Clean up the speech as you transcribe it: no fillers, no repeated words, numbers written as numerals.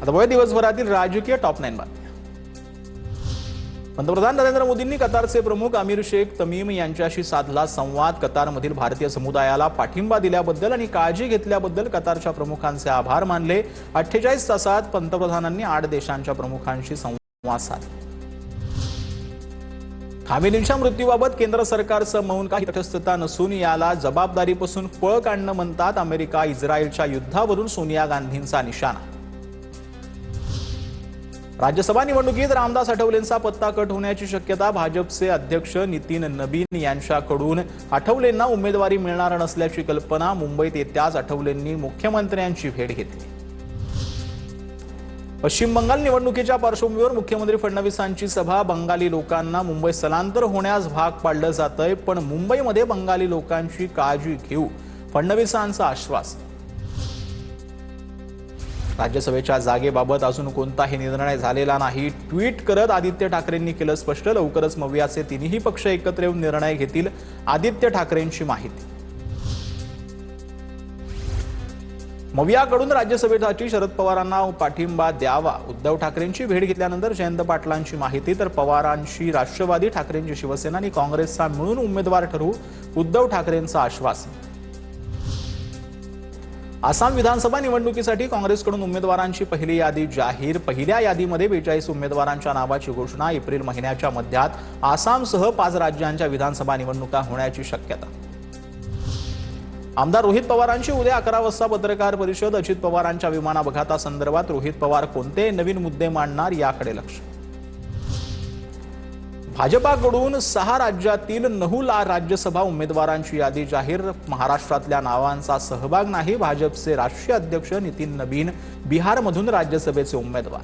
आता बघूया दिवसभरातील राजकीय टॉप 9 बातम्या। पंतप्रधान नरेंद्र मोदींनी कतारचे प्रमुख अमीर शेख तमीम यांच्याशी साधला संवाद। कतारमधील भारतीय समुदायाला पाठिंबा दिल्याबद्दल आणि काळजी घेतल्याबद्दल कतारच्या प्रमुखांचे आभार मानले। 48 तासात पंतप्रधानांनी 8 देशांच्या प्रमुखांशी संवाद साधला। खामेनींच्या मृत्यूबाबत केंद्र सरकारचं मौन काही तटस्थता नसून याला जबाबदारीपासून पळ काढणं म्हणतात अमेरिका इस्रायलच्या युद्धावरून सोनिया गांधींचा निशाणा। राज्यसभा निवडणुकीत रामदास आठवलेंचा पत्ता कट होण्याची शक्यता। भाजपचे अध्यक्ष नितीन नबीन यांच्याकडून आठवलेंना उमेदवारी मिळणार नसल्याची कल्पना। मुंबईत येत्याच आठवलेंनी मुख्यमंत्र्यांची भेट घेतली। पश्चिम बंगाल निवडणुकीच्या पार्श्वभूमीवर मुख्यमंत्री फडणवीसांची सभा। बंगाली लोकांना मुंबई स्थलांतर होण्यास भाग पाडलं जातंय, पण मुंबईमध्ये बंगाली लोकांची काळजी घेऊ, फडणवीसांचं आश्वासन। राज्यसभेच्या जागेबाबत अजून कोणताही निर्णय झालेला नाही। ट्विट करत आदित्य ठाकरेंनी केलं स्पष्ट, लवकरच मवियाचे तिन्ही पक्ष एकत्र येऊन निर्णय घेतील। आदित्य ठाकरेंची माहिती। मवियाकडून राज्यसभेसाठी शरद पवारांना पाठिंबा द्यावा। उद्धव ठाकरेंची भेट घेतल्यानंतर जयंत पाटलांची माहिती। तर पवारांशी राष्ट्रवादी, ठाकरेंची शिवसेना आणि काँग्रेसचा मिळून उमेदवार ठरवू, उद्धव ठाकरेंचं आश्वासन। आसाम विधानसभा निवडणुकीसाठी काँग्रेसकडून उमेदवारांची पहिली यादी जाहीर। पहिल्या यादीमध्ये 42 उमेदवारांच्या नावाची घोषणा। एप्रिल महिन्याच्या मध्यात आसामसह 5 राज्यांच्या विधानसभा निवडणुका होण्याची शक्यता। आमदार रोहित पवारांची उद्या 11 वाजता पत्रकार परिषद। अजित पवारांच्या विमान अपघातासंदर्भात रोहित पवार कोणते नवीन मुद्दे मांडणार याकडे लक्ष। भाजपाकडून 6 राज्यातील 9 राज्यसभा उमेदवारांची यादी जाहीर। महाराष्ट्रातल्या नावांचा सहभाग नाही। भाजपचे राष्ट्रीय अध्यक्ष नितीन नबीन बिहारमधून राज्यसभेचे उमेदवार।